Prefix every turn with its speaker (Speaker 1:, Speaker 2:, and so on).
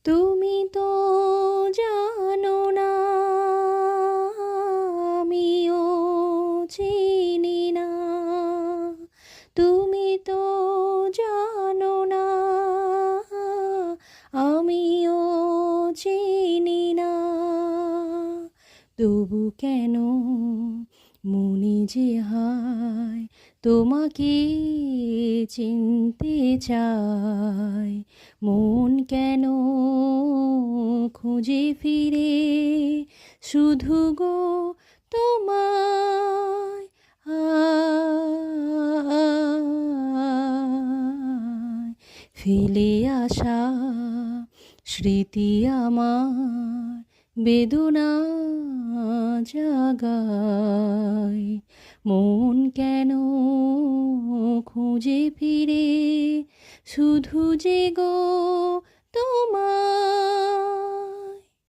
Speaker 1: তুমি তো জানো না, আমিও চিনি না। তুমি তো জানো না, আমিও চিনি না। তবু কেন মনে যে হায় তোমাকে চিনতে চায়। মন কেন খুঁজে ফিরে শুধু গো তোমায়। ফেলে আসা স্মৃতি আমার বেদনা জাগায়। মন কেন খুঁজে ফিরে শুধু যে গো তোমায়।